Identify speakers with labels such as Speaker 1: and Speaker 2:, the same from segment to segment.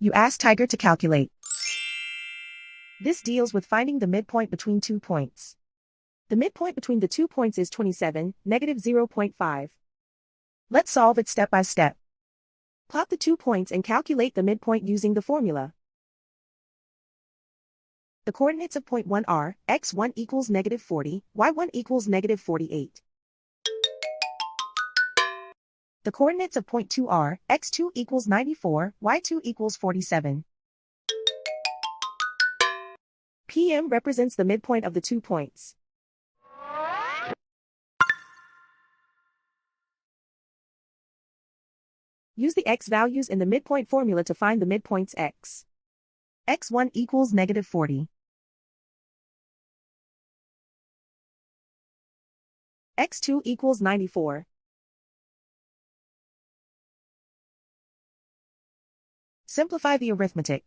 Speaker 1: You ask Tiger to calculate. This deals with finding the midpoint between 2 points. The midpoint between the 2 points is 27, negative 0.5. Let's solve it step by step. Plot the 2 points and calculate the midpoint using the formula. The coordinates of point 1 are, x1 equals negative 40, y1 equals negative 48. The coordinates of point 2 are, x2 equals 94, y2 equals 47. PM represents the midpoint of the 2 points. Use the x values in the midpoint formula to find the midpoints x. x1 equals negative 40. x2 equals 94. Simplify the arithmetic.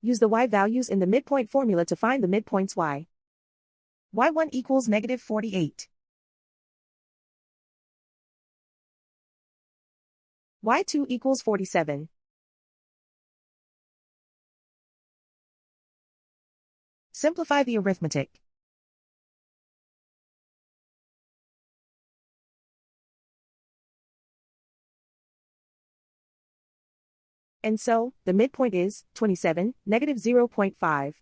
Speaker 1: Use the y values in the midpoint formula to find the midpoints y. y1 equals negative 48. y2 equals 47. Simplify the arithmetic. And so, the midpoint is 27, negative 0.5.